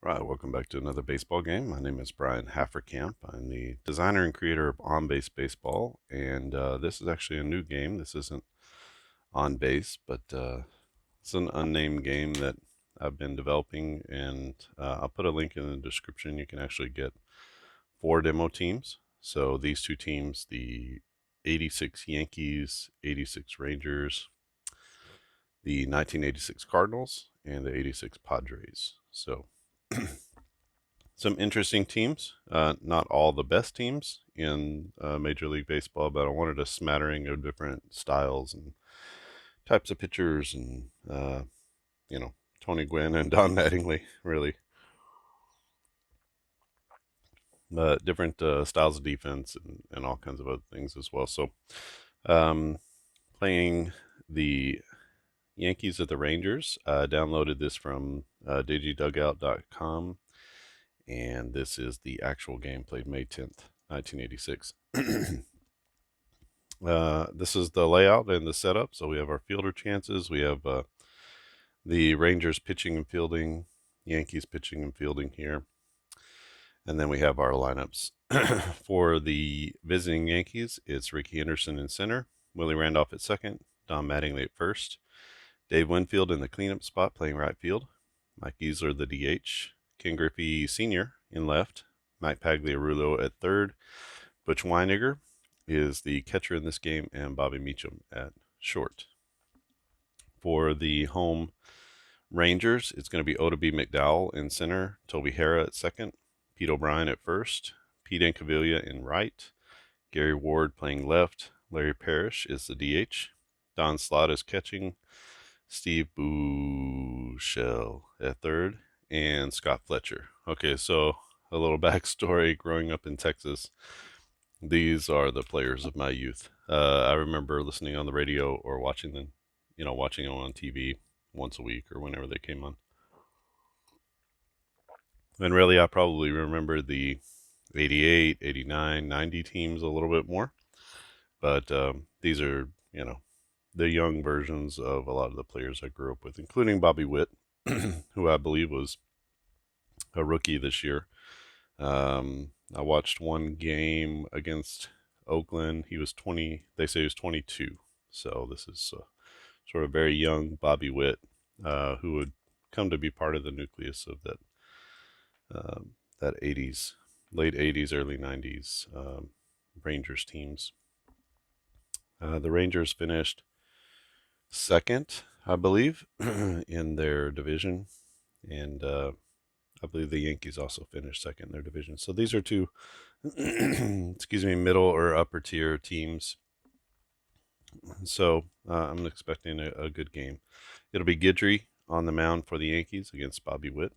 Right, welcome back to another baseball game. My name is Brian Hafferkamp. I'm the designer and creator of On Base Baseball, and this is actually a new game. This isn't On Base, but it's an unnamed game that I've been developing, and I'll put a link in the description. You can actually get 4 demo teams. So these 2 teams, the 86 Yankees, 86 Rangers, the 1986 Cardinals, and the 86 Padres. So some interesting teams. Not all the best teams in Major League Baseball, but I wanted a smattering of different styles and types of pitchers, and Tony Gwynn and Don Mattingly, really, different styles of defense and all kinds of other things as well. So, um, playing the Yankees at the Rangers. Downloaded this from digidugout.com, and this is the actual game played May 10th, 1986. This is the layout and the setup. So we have our fielder chances. We have the Rangers pitching and fielding, Yankees pitching and fielding here. And then we have our lineups. For the visiting Yankees, it's Ricky Henderson in center, Willie Randolph at second, Don Mattingly at first, Dave Winfield in the cleanup spot playing right field, Mike Easler the DH, Ken Griffey Sr. in left, Mike Pagliarulo at third, Butch Weiniger is the catcher in this game, and Bobby Meacham at short. For the home Rangers, it's going to be Oda B. McDowell in center, Toby Harrah at second, Pete O'Brien at first, Pete Incaviglia in right, Gary Ward playing left, Larry Parrish is the DH, Don Slott is catching, Steve Bushell at third, and Scott Fletcher. Okay, so a little backstory. Growing up in Texas, these are the players of my youth. I remember listening on the radio or watching them, watching them on TV once a week or whenever they came on. And really, I probably remember the 88, 89, 90 teams a little bit more. But these are, the young versions of a lot of the players I grew up with, including Bobby Witt, who I believe was a rookie this year. I watched one game against Oakland. He was 20. They say he was 22. So this is sort of very young Bobby Witt, who would come to be part of the nucleus of that 80s, late 80s, early 90s Rangers teams. The Rangers finished second, I believe, in their division, and I believe the Yankees also finished second in their division. So these are two, middle or upper tier teams. So I'm expecting a good game. It'll be Guidry on the mound for the Yankees against Bobby Witt,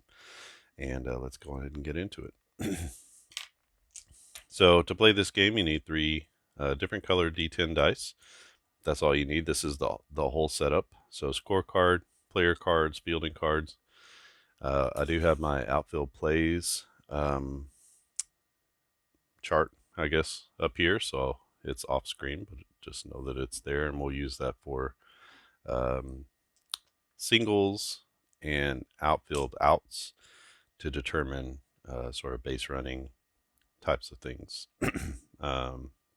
and let's go ahead and get into it. So to play this game, you need 3 different color D10 dice. That's all you need. This is the whole setup. So scorecard, player cards, fielding cards. I do have my outfield plays chart, I guess, up here. So it's off screen, but just know that it's there, and we'll use that for singles and outfield outs to determine sort of base running types of things,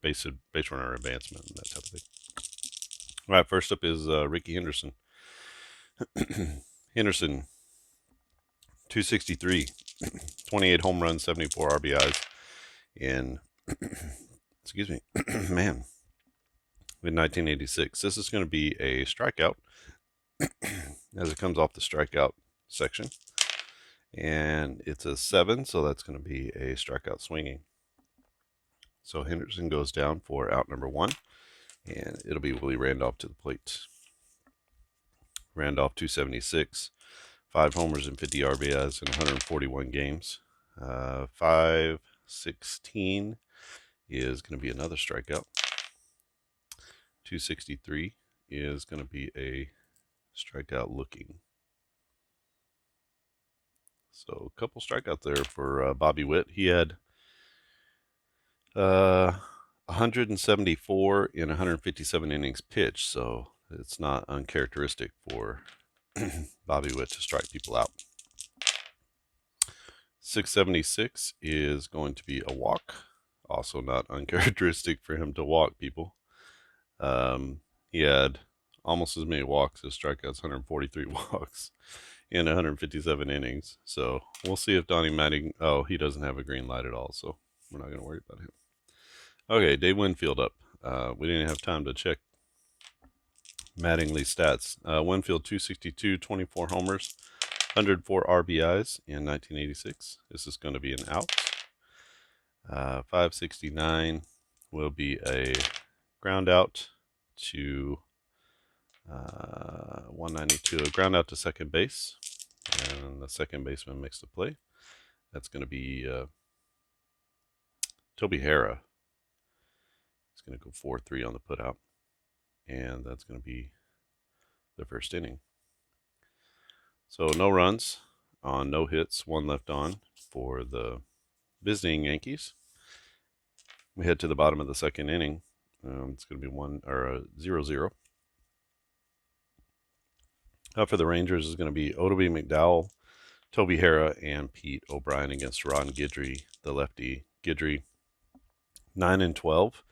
base runner advancement, and that type of thing. All right, first up is Ricky Henderson. Henderson, 263, 28 home runs, 74 RBIs in, excuse me, man, in 1986. This is going to be a strikeout as it comes off the strikeout section. And it's a 7, so that's going to be a strikeout swinging. So Henderson goes down for out number 1, and it'll be Willie Randolph to the plate. Randolph, 276, 5 homers and 50 RBIs in 141 games. 516 is going to be another strikeout. 263 is going to be a strikeout looking. So a couple strikeouts there for Bobby Witt. He had 174 in 157 innings pitched, so it's not uncharacteristic for Bobby Witt to strike people out. 676 is going to be a walk. Also not uncharacteristic for him to walk people. He had almost as many walks as strikeouts, 143 walks in 157 innings. So we'll see if Donnie Mattingly, oh, he doesn't have a green light at all, so we're not going to worry about him. Okay, Dave Winfield up. We didn't have time to check Mattingly's stats. Winfield 262, 24 homers, 104 RBIs in 1986. This is going to be an out. 569 will be a ground out to 192, a ground out to second base, and the second baseman makes the play. That's going to be Toby Harrah. He's going to go 4-3 on the putout, and that's going to be the first inning. So no runs on no hits, one left on for the visiting Yankees. We head to the bottom of the second inning. It's going to be 0-0. For the Rangers is going to be Odobe McDowell, Toby Harrah, and Pete O'Brien against Ron Guidry, the lefty. Guidry, 9-12,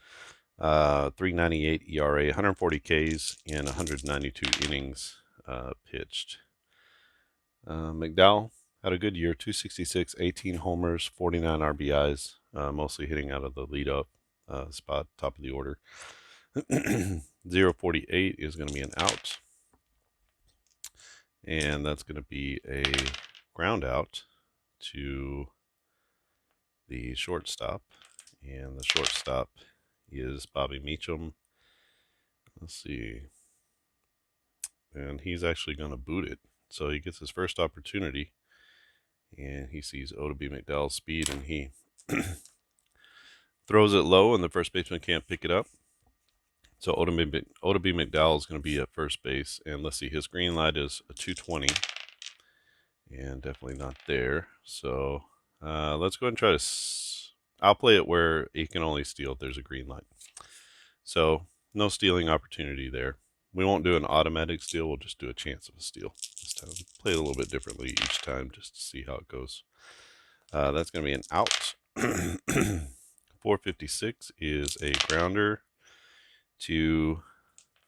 3.98 ERA, 140 Ks in 192 innings pitched. McDowell had a good year, 266, 18 homers, 49 RBIs, mostly hitting out of the leadoff spot, top of the order. 0.48 is going to be an out. And that's going to be a ground out to the shortstop. And the shortstop is Bobby Meacham. Let's see. And he's actually going to boot it. So he gets his first opportunity. And he sees Odobe McDowell's speed, and he throws it low, and the first baseman can't pick it up. So Odobe McDowell is going to be at first base. And let's see, his green light is a 220. And definitely not there. So let's go ahead and try to... I'll play it where he can only steal if there's a green light. So no stealing opportunity there. We won't do an automatic steal. We'll just do a chance of a steal this time. Play it a little bit differently each time just to see how it goes. That's going to be an out. 456 is a grounder to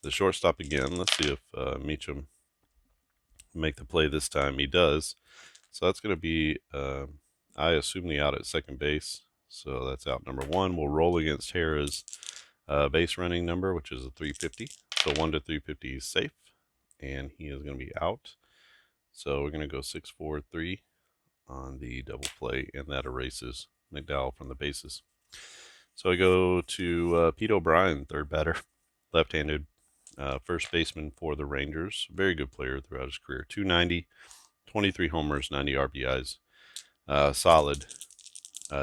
the shortstop again. Let's see if Meacham make the play this time. He does. So that's going to be, I assume, the out at second base. So that's out number one. We'll roll against Harrah's base running number, which is a 350. So 1 to 350 is safe, and he is going to be out. So we're going to go 6-4-3 on the double play, and that erases McDowell from the bases. So I go to Pete O'Brien, third batter, left-handed first baseman for the Rangers. Very good player throughout his career. 290, 23 homers, 90 RBIs. Solid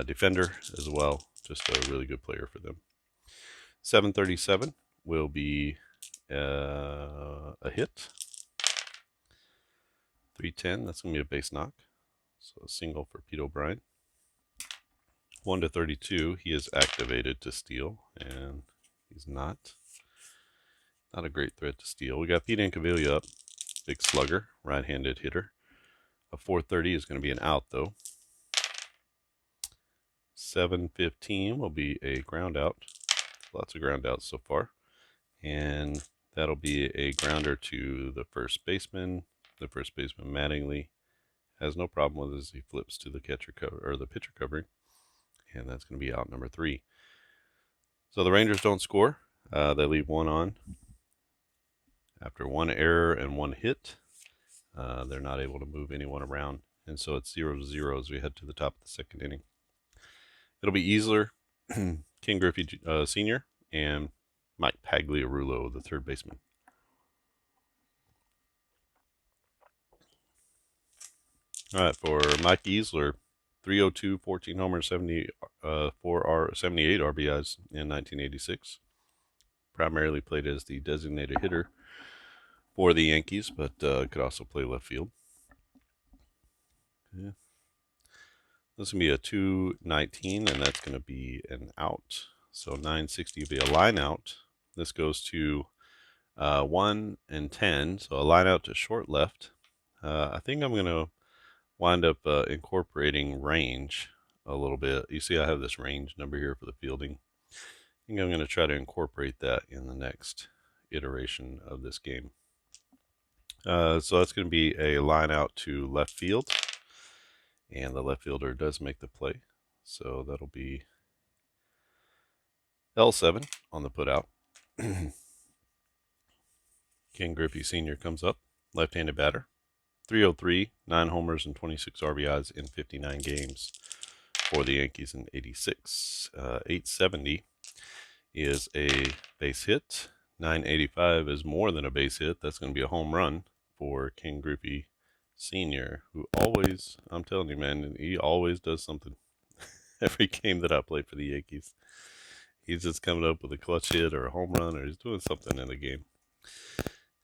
defender as well. Just a really good player for them. 737 will be a hit. 310, that's going to be a base knock. So a single for Pete O'Brien. 1 to 32, he is activated to steal, and he's not a great threat to steal. We got Pete Incaviglia up, big slugger, right-handed hitter. A 430 is going to be an out, though. 715 will be a ground out. Lots of ground outs so far. And that'll be a grounder to the first baseman. The first baseman, Mattingly, has no problem with it as he flips to the catcher cover or the pitcher covering. And that's going to be out number 3. So the Rangers don't score. They leave one on. After one error and one hit, they're not able to move anyone around. And so it's 0-0 as we head to the top of the second inning. It'll be Easler, King Griffey Sr., and Mike Pagliarulo, the third baseman. All right, for Mike Easler, 302, 14 homers, 78 RBIs in 1986. Primarily played as the designated hitter for the Yankees, but could also play left field. Yeah. This is going to be a 219, and that's going to be an out. So 960 will be a line out. This goes to 1 and 10, so a line out to short left. I think I'm going to wind up incorporating range a little bit. You see I have this range number here for the fielding. I think I'm going to try to incorporate that in the next iteration of this game. So that's going to be a line out to left field, and the left fielder does make the play. So that'll be L7 on the put out. Ken Griffey Sr. comes up, left-handed batter. 303, 9 homers and 26 RBIs in 59 games for the Yankees in 86. 870 is a base hit. 985 is more than a base hit. That's going to be a home run for Ken Griffey Sr., who always, I'm telling you, man, he always does something. Every game that I play for the Yankees, he's just coming up with a clutch hit or a home run, or he's doing something in the game.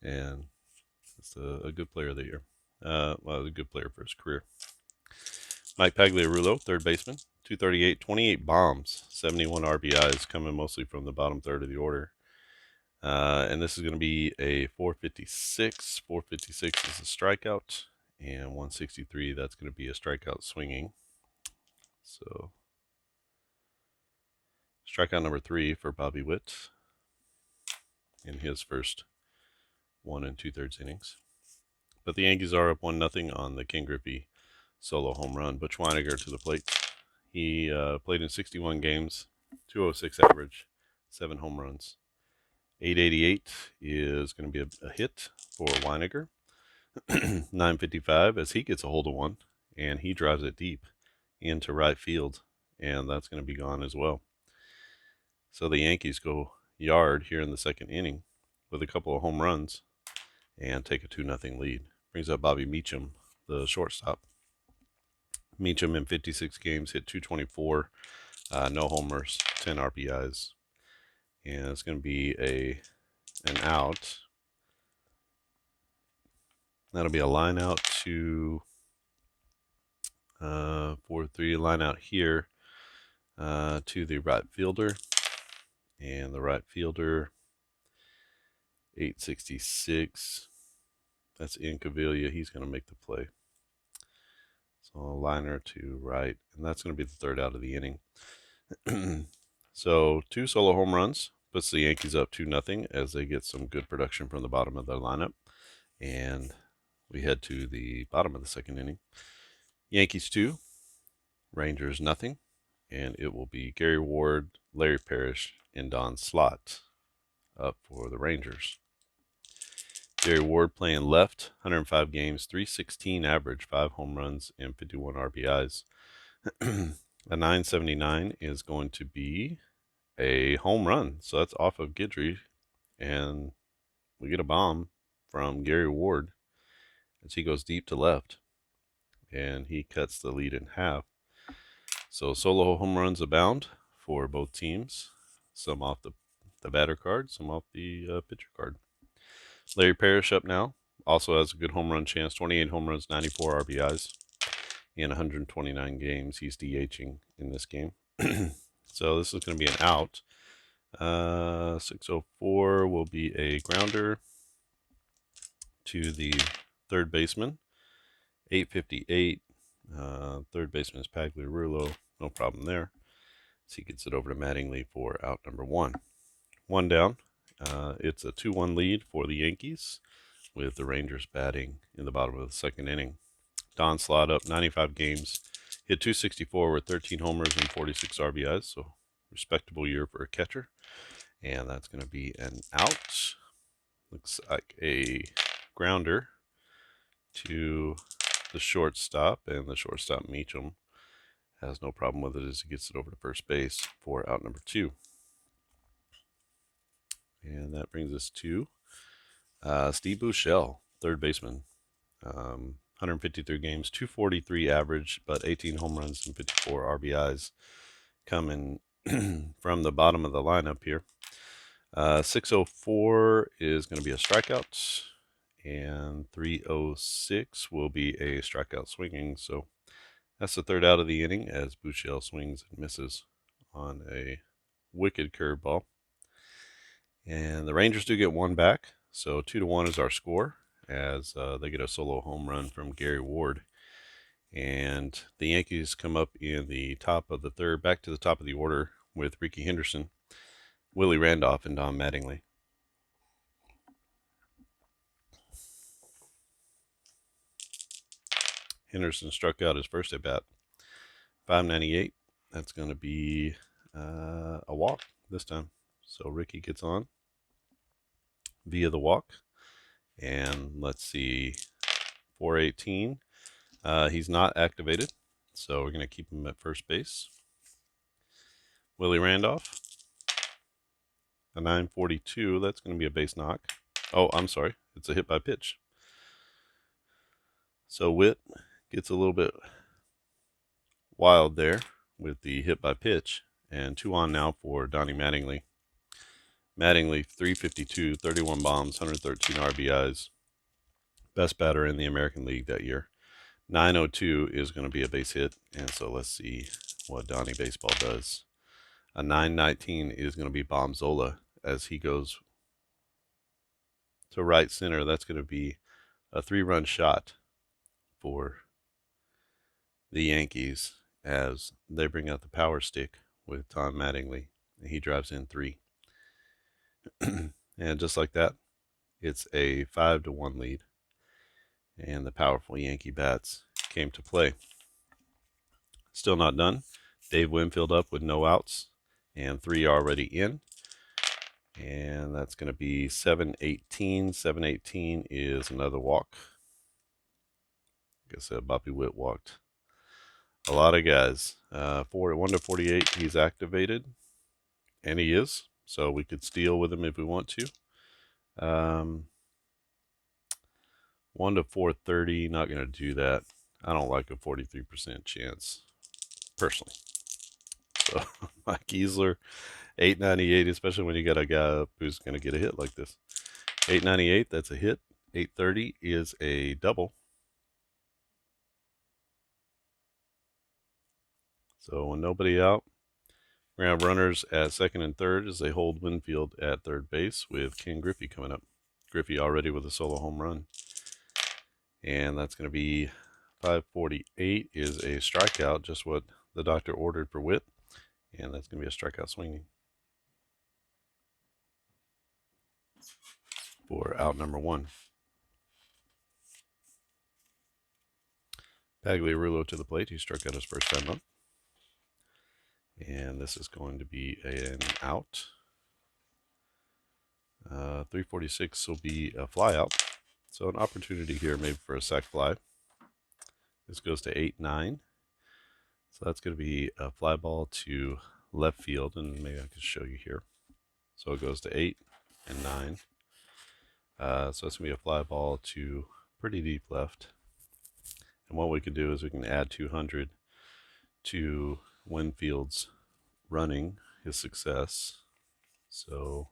And it's a good player of the year. Well, a good player for his career. Mike Pagliarulo, third baseman, 238, 28 bombs, 71 RBIs, coming mostly from the bottom third of the order. And this is going to be a 456. 456 is a strikeout, and 163, that's going to be a strikeout swinging. So, strikeout number 3 for Bobby Witt in his first 1 2/3 innings. But the Yankees are up 1-0 on the Ken Griffey solo home run. Butch Weiniger to the plate. He played in 61 games, 206 average, 7 home runs. 888 is going to be a hit for Weiniger. 955 as he gets a hold of one, and he drives it deep into right field, and that's going to be gone as well. So the Yankees go yard here in the second inning with a couple of home runs and take a 2-0 lead. Brings up Bobby Meacham, the shortstop. Meacham in 56 games hit 224, no homers, 10 RBIs. And it's going to be an out. That'll be a line out to 4-3, line out here to the right fielder. And the right fielder, 866. That's in Cavilla. He's going to make the play. So a liner to right, and that's going to be the third out of the inning. So 2 solo home runs puts the Yankees up 2-0 as they get some good production from the bottom of their lineup. And we head to the bottom of the second inning. Yankees 2, Rangers 0, and it will be Gary Ward, Larry Parrish, and Don Slott up for the Rangers. Gary Ward playing left, 105 games, 316 average, 5 home runs, and 51 RBIs. A 979 is going to be a home run. So that's off of Guidry, and we get a bomb from Gary Ward as he goes deep to left, and he cuts the lead in half. So solo home runs abound for both teams, some off the batter card, some off the pitcher card. Larry Parrish up now, also has a good home run chance, 28 home runs, 94 RBIs in 129 games. He's DHing in this game. So this is going to be an out. 604 will be a grounder to the third baseman. 858, third baseman is Pagliarulo, no problem there. So he gets it over to Mattingly for out number 1. 1 down. It's a 2-1 lead for the Yankees with the Rangers batting in the bottom of the second inning. Don Slott up 95 games, hit 264 with 13 homers and 46 RBIs, so respectable year for a catcher. And that's going to be an out. Looks like a grounder to the shortstop, and the shortstop Meacham has no problem with it as he gets it over to first base for out number 2. And that brings us to Steve Buechele, third baseman. 153 games, 243 average, but 18 home runs and 54 RBIs coming from the bottom of the lineup here. 604 is going to be a strikeout, and 306 will be a strikeout swinging. So that's the third out of the inning as Buechele swings and misses on a wicked curveball. And the Rangers do get 1 back, so 2-1 is our score as they get a solo home run from Gary Ward. And the Yankees come up in the top of the third, back to the top of the order with Ricky Henderson, Willie Randolph, and Don Mattingly. Henderson struck out his first at bat. 598. That's going to be a walk this time. So Ricky gets on via the walk. And let's see, 418. He's not activated, so we're going to keep him at first base. Willie Randolph, a 942. That's going to be a base knock. Oh, I'm sorry. It's a hit by pitch. So Witt gets a little bit wild there with the hit by pitch. And 2 on now for Donnie Mattingly. Mattingly, 352, 31 bombs, 113 RBIs. Best batter in the American League that year. 902 is going to be a base hit. And so let's see what Donnie Baseball does. A 919 is going to be Bombzola as he goes to right center. That's going to be a 3-run shot for the Yankees as they bring out the power stick with Tom Mattingly. He drives in 3. And just like that, it's a 5-1 lead. And the powerful Yankee bats came to play. Still not done. Dave Winfield up with no outs and 3 already in. And that's going to be 718. 718 is another walk. Like I said, Bobby Witt walked a lot of guys. 1 to 48, he's activated. And he is. So we could steal with him if we want to. 1 to 430, not going to do that. I don't like a 43% chance, personally. So Mike Easler, 898, especially when you got a guy up who's going to get a hit like this. 898, that's a hit. 830 is a double. So when nobody out, we're going to have runners at second and third as they hold Winfield at third base with Ken Griffey coming up. Griffey already with a solo home run. And that's going to be 548 is a strikeout, just what the doctor ordered for Witt. And that's going to be a strikeout swinging for out number 1. Pagliarulo to the plate. He struck out his first time up. And this is going to be an out. 346 will be a fly out. So an opportunity here maybe for a sac fly. This goes to 8-9. So that's going to be a fly ball to left field. And maybe I can show you here. So it goes to 8 and 9. So it's going to be a fly ball to pretty deep left. And what we can do is we can add 200 to Winfield's running, his success. So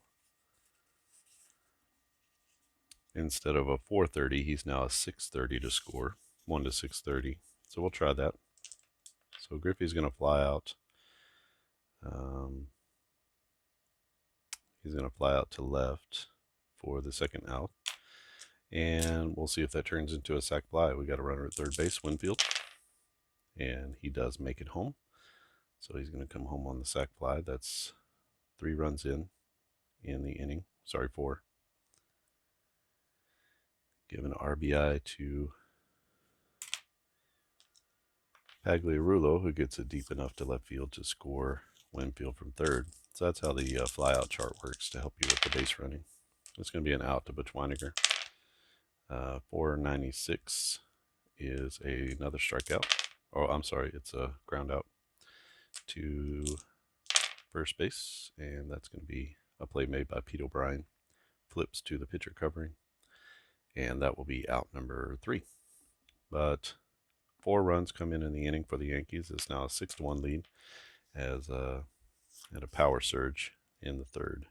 instead of a 430, he's now a 630 to score. 1 to 630. So we'll try that. So Griffey's going to fly out. He's going to fly out to left for the second out. And we'll see if that turns into a sac fly. We got a runner at third base, Winfield. And he does make it home. So he's going to come home on the sac fly. That's 3 runs in the inning. Sorry, 4. Give an RBI to Pagliarulo, who gets it deep enough to left field to score Winfield from third. So that's how the flyout chart works to help you with the base running. It's going to be an out to Butch Weiniger. 496 is another strikeout. Oh, I'm sorry, it's a ground out to first base, and that's going to be a play made by Pete O'Brien. Flips to the pitcher covering, and that will be out number 3. But 4 runs come in the inning for the Yankees. It's now a 6-1 lead as had a power surge in the third.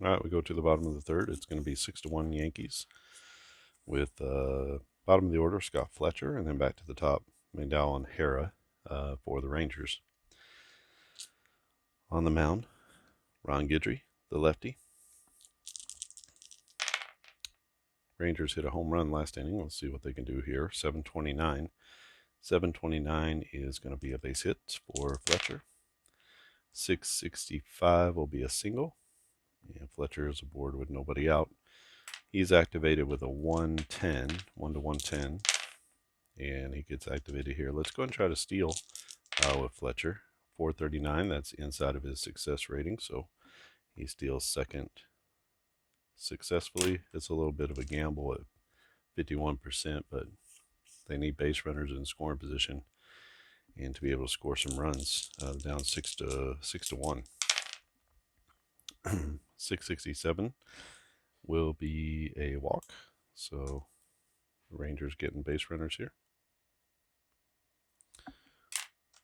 All right, we go to the bottom of the third. It's going to be 6-1 Yankees with bottom of the order, Scott Fletcher, and then back to the top, McDowell and Hara for the Rangers. On the mound, Guidry, the lefty. Rangers hit a home run last inning. Let's see what they can do here. 729. 729 is going to be a base hit for Fletcher. 665 will be a single. And Fletcher is aboard with nobody out. He's activated with a 110, 1 to 110. And he gets activated here. Let's go and try to steal with Fletcher. 439, that's inside of his success rating. So he steals second successfully. It's a little bit of a gamble at 51%, but they need base runners in scoring position and to be able to score some runs. Down 6-1. 667 will be a walk. So the Rangers getting base runners here.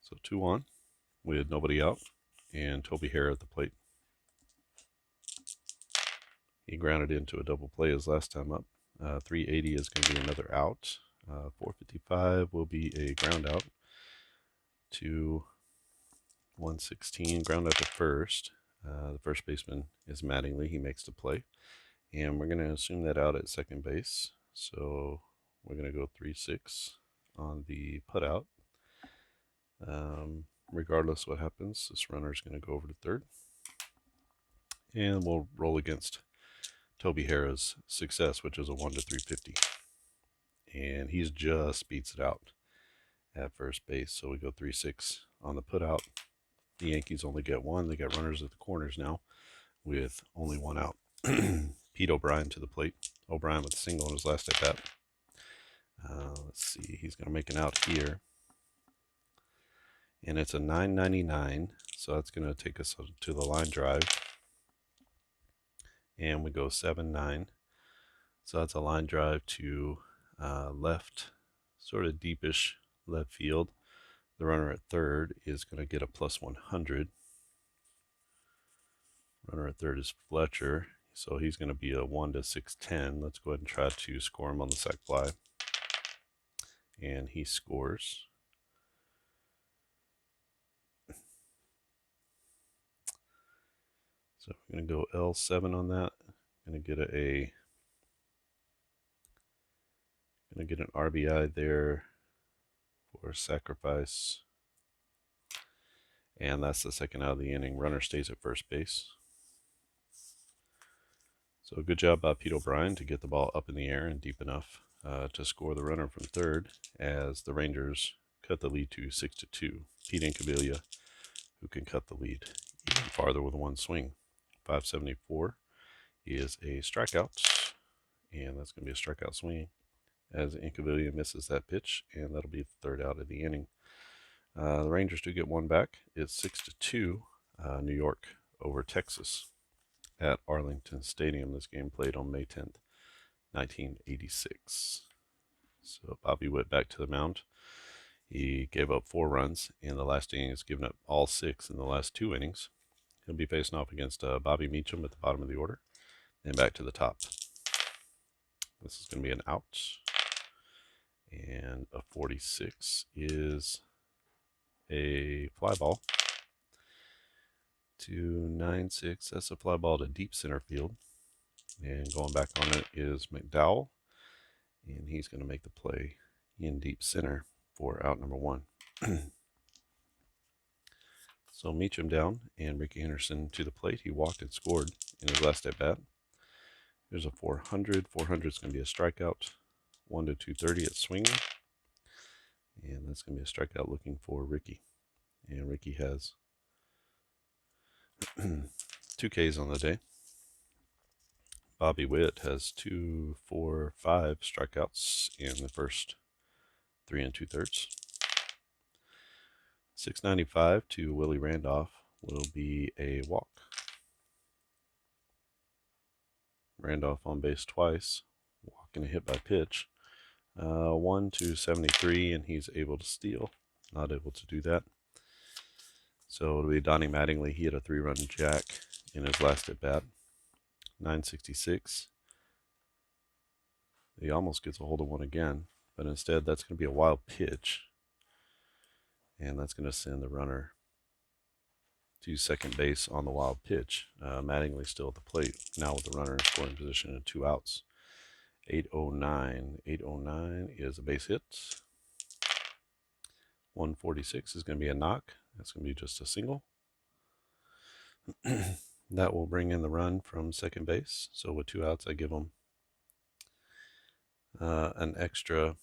So 2-1 with nobody out and Toby Harrah at the plate. He grounded into a double play his last time up. 380 is going to be another out. 455 will be a ground out to 116. Ground out to first. The first baseman is Mattingly. He makes the play. And we're going to assume that out at second base. So we're going to go 3-6 on the put out. Regardless what happens, this runner is going to go over to third. And we'll roll against Toby Harrah's success, which is a 1 to 350. And he's just beats it out at first base. So we go 3-6 on the put out. The Yankees only get one. They got runners at the corners now with only one out. Pete O'Brien to the plate. O'Brien with a single in his last at bat. Let's see. He's going to make an out here. And it's a 999. So that's going to take us to the line drive. And we go 7-9. So that's a line drive to left, sort of deepish left field. The runner at third is going to get a plus 100. Runner at third is Fletcher. So he's going to be a 1 to 610. Let's go ahead and try to score him on the sac fly. And he scores. So we're going to go L7 on that. Going to get an RBI there for sacrifice. And that's the second out of the inning. Runner stays at first base. So good job by Pete O'Brien to get the ball up in the air and deep enough to score the runner from third as the Rangers cut the lead to 6-2. Pete Incaviglia, who can cut the lead even farther with one swing. 574 is a strikeout, and that's going to be a strikeout swing as Incaviglia misses that pitch, and that'll be the third out of the inning. The Rangers do get one back. It's 6-2, New York over Texas at Arlington Stadium. This game played on May 10th, 1986. So Bobby Witt back to the mound. He gave up 4 runs in the last inning. He's given up all 6 in the last 2 innings. He'll be facing off against Bobby Meacham at the bottom of the order. And back to the top. This is going to be an out. And a 46 is a fly ball to 9-6. That's a fly ball to deep center field. And going back on it is McDowell. And he's going to make the play in deep center for out number 1. So Meacham down and Ricky Henderson to the plate. He walked and scored in his last at bat. There's a 400. 400 is going to be a strikeout. 1 to 230 at swinging. And that's going to be a strikeout looking for Ricky. And Ricky has 2 Ks on the day. Bobby Witt has 2, 4, 5 strikeouts in the first 3 2/3. 695 to Willie Randolph will be a walk. Randolph on base twice, walking a hit by pitch. 1 to 73, and he's able to steal. Not able to do that. So it'll be Donnie Mattingly. He had a 3-run jack in his last at bat. 966. He almost gets a hold of one again, but instead that's going to be a wild pitch. And that's going to send the runner to second base on the wild pitch. Mattingly still at the plate, now with the runner in scoring position and 2 outs. 809. 809 is a base hit. 146 is going to be a knock. That's going to be just a single. That will bring in the run from second base. So with 2 outs, I give them an extra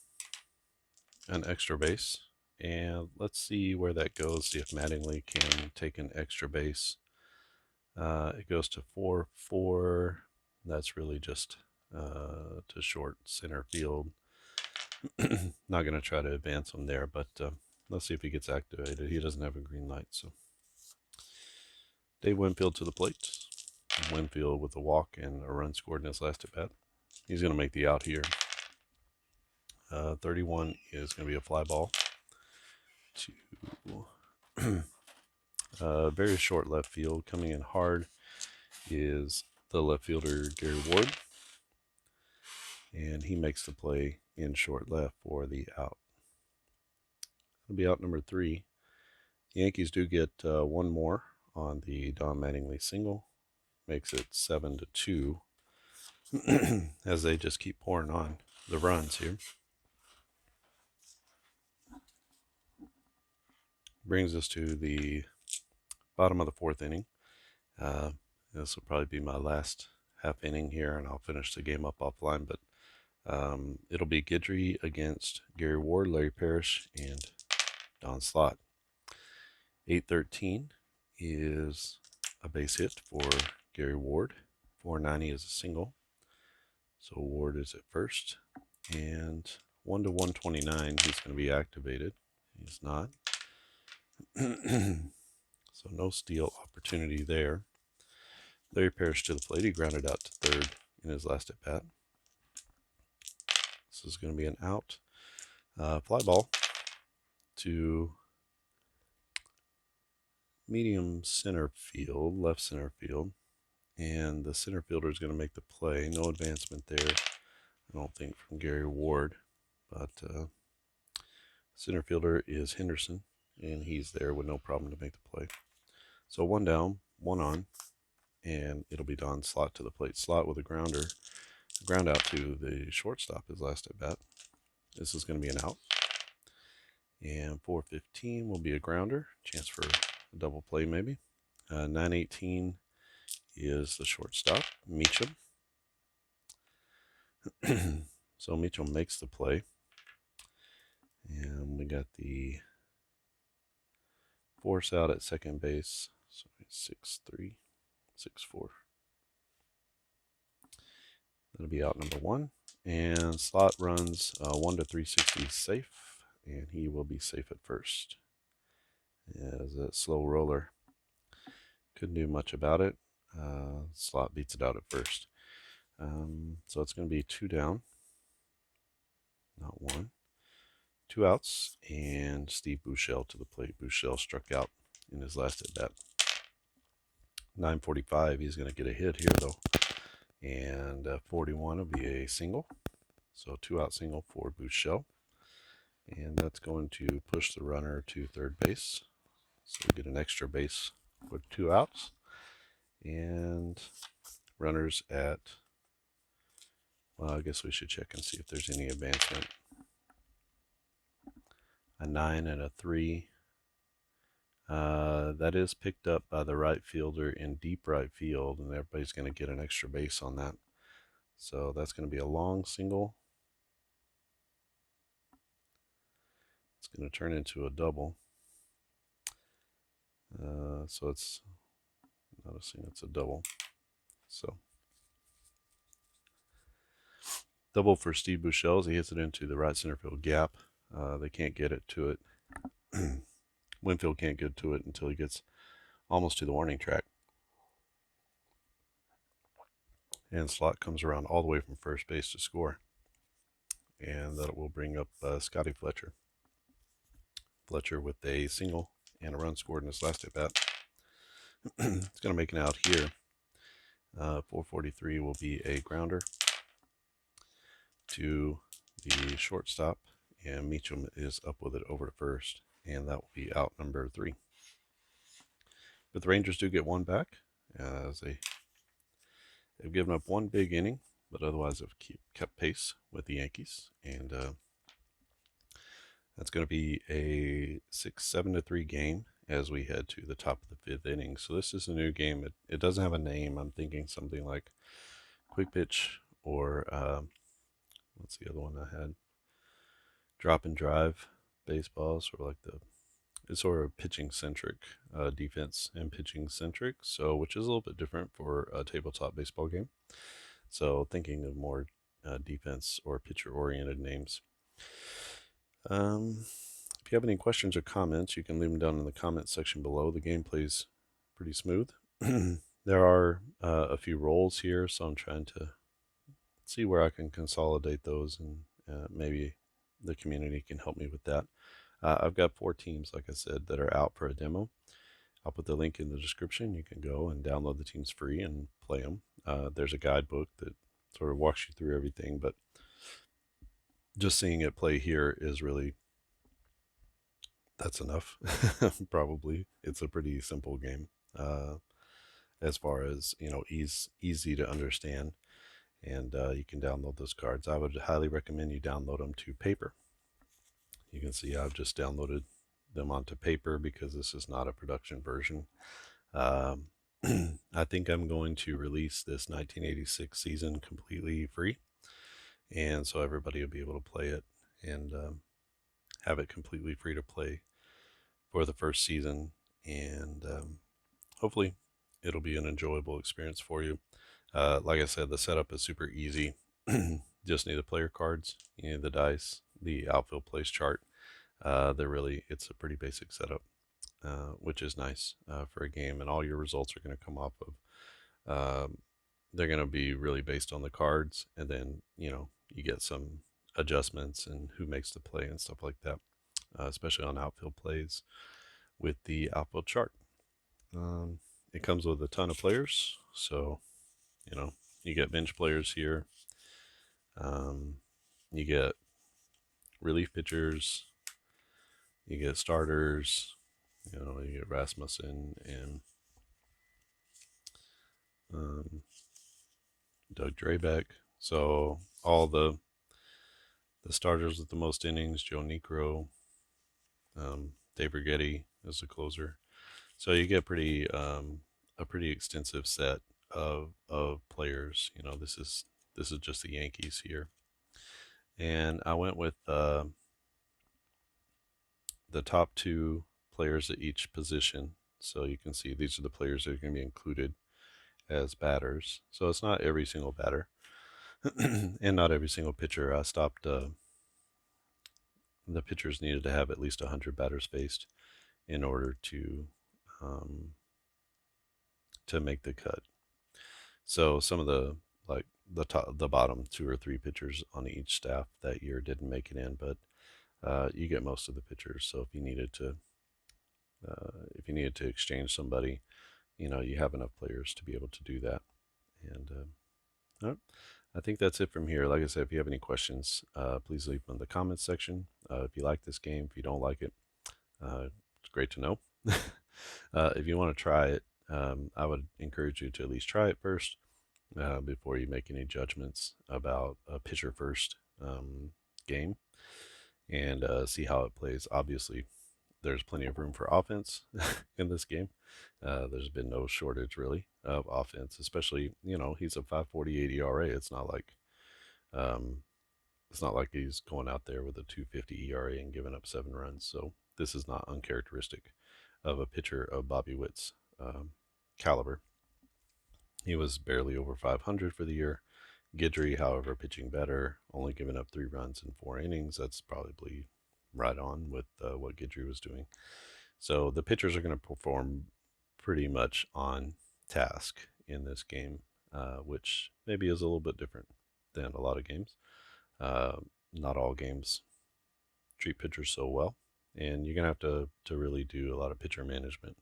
base. And let's see where that goes. See if Mattingly can take an extra base. It goes to 4-4. That's really just to short center field. Not going to try to advance him there, but let's see if he gets activated. He doesn't have a green light, so Dave Winfield to the plate. Winfield with a walk and a run scored in his last at bat. He's going to make the out here. 31 is going to be a fly ball to very short left field. Coming in hard is the left fielder Gary Ward, and he makes the play in short left for the out. It'll be out number 3. The Yankees do get one more on the Don Mattingly single. Makes it 7-2 as they just keep pouring on the runs here. Brings us to the bottom of the 4th inning. This will probably be my last half inning here, and I'll finish the game up offline, but it'll be Guidry against Gary Ward, Larry Parrish, and Don Slott. 813 is a base hit for Gary Ward. 490 is a single. So Ward is at first. And 1-129, he's going to be activated. He's not. So no steal opportunity there. Larry Parrish to the plate. He grounded out to third in his last at bat. This is going to be an out. Fly ball to medium center field, left center field. And the center fielder is going to make the play. No advancement there, I don't think, from Gary Ward. But center fielder is Henderson, and he's there with no problem to make the play. So 1 down, 1 on, and it'll be Don Slott to the plate. Slott with a ground out to the shortstop his last at bat. This is going to be an out. And 415 will be a grounder. Chance for a double play maybe. 918 is the shortstop, Meacham. So Meacham makes the play. And we got the force out at second base. So 6-3, 6-4. That'll be out number 1. And Slott runs 1-360 safe, and he will be safe at first. As a slow roller. Couldn't do much about it. Slott beats it out at first. So it's going to be 2 down, not 1. 2 outs, and Steve Buechele to the plate. Buechele struck out in his last at bat. 9:45, he's going to get a hit here though, and 41 will be a single. So 2-out single for Buechele, and that's going to push the runner to third base. So we get an extra base with 2 outs, and runners at, well, I guess we should check and see if there's any advancement. A 9 and a 3. That is picked up by the right fielder in deep right field, and everybody's going to get an extra base on that. So that's going to be a long single. It's going to turn into a double. So it's, noticing it's a double. So double for Steve Buechele as he hits it into the right center field gap. They can't get it to it. Winfield can't get to it until he gets almost to the warning track. And Slott comes around all the way from first base to score. And that will bring up Scotty Fletcher. Fletcher with a single and a run scored in his last at bat. It's going to make an out here. 443 will be a grounder to the shortstop, and Meacham is up with it over to first, and that will be out number 3. But the Rangers do get one back, as they've given up one big inning, but otherwise have kept pace with the Yankees. And that's going to be a 6-7-3 game as we head to the top of the 5th inning. So this is a new game. It doesn't have a name. I'm thinking something like quick pitch or what's the other one I had? Drop and drive baseball, sort of like it's sort of pitching centric, defense and pitching centric. So which is a little bit different for a tabletop baseball game. So thinking of more defense or pitcher oriented names. If you have any questions or comments, you can leave them down in the comment section below. The gameplay's pretty smooth. There are a few roles here, so I'm trying to see where I can consolidate those, and maybe the community can help me with that. I've got 4 teams, like I said, that are out for a demo. I'll put the link in the description. You can go and download the teams free and play them. There's a guidebook that sort of walks you through everything, but just seeing it play here is really, that's enough. Probably. It's a pretty simple game as far as, easy to understand. And you can download those cards. I would highly recommend you download them to paper. You can see I've just downloaded them onto paper because this is not a production version. I think I'm going to release this 1986 season completely free, and so everybody will be able to play it and have it completely free to play for the first season, and hopefully it'll be an enjoyable experience for you. Like I said, the setup is super easy. Just need the player cards, you need the dice, the outfield place chart. It's a pretty basic setup, which is nice for a game, and all your results are going to come off of, they're going to be really based on the cards, and then, you get some adjustments and who makes the play and stuff like that, especially on outfield plays with the outfield chart. It comes with a ton of players, so, you get bench players here. You get relief pitchers, you get starters, you get Rasmussen and Doug Drabek. So all the starters with the most innings: Joe Niekro, Dave Righetti as the closer. So you get a pretty extensive set of players. This is just the Yankees here, and I went with the top 2 players at each position. So you can see these are the players that are going to be included as batters. So it's not every single batter and not every single pitcher. I stopped. The pitchers needed to have at least 100 batters faced in order to make the cut. So some of the the bottom 2 or 3 pitchers on each staff that year didn't make it in, but you get most of the pitchers. So if you needed to exchange somebody, you have enough players to be able to do that. And all right. I think that's it from here. Like I said, if you have any questions, please leave them in the comments section. If you like this game, if you don't like it, it's great to know. If you want to try it, I would encourage you to at least try it first before you make any judgments about a pitcher first game, and see how it plays. Obviously, there's plenty of room for offense in this game. There's been no shortage really of offense, especially, he's a 5.48 ERA. It's not like he's going out there with a 2.50 ERA and giving up 7 runs. So this is not uncharacteristic of a pitcher of Bobby Witt's caliber. He was barely over 500 for the year. Guidry, however, pitching better, only giving up 3 runs in 4 innings. That's probably right on with what Guidry was doing. So the pitchers are going to perform pretty much on task in this game, which maybe is a little bit different than a lot of games. Not all games treat pitchers so well, and you're going to have to really do a lot of pitcher management,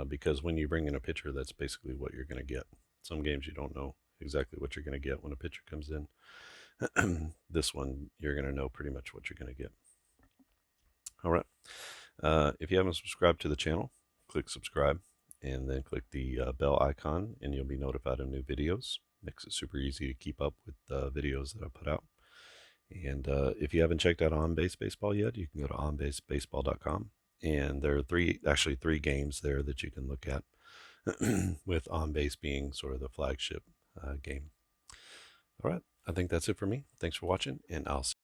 because when you bring in a pitcher, that's basically what you're going to get. Some games you don't know exactly what you're going to get when a pitcher comes in. This one, you're going to know pretty much what you're going to get. All right. If you haven't subscribed to the channel, click subscribe. and then click the bell icon, and you'll be notified of new videos. Makes it super easy to keep up with the videos that I put out. And if you haven't checked out On Base Baseball yet, you can go to onbasebaseball.com. And there are three games there that you can look at, with On Base being sort of the flagship game. All right, I think that's it for me. Thanks for watching, and I'll see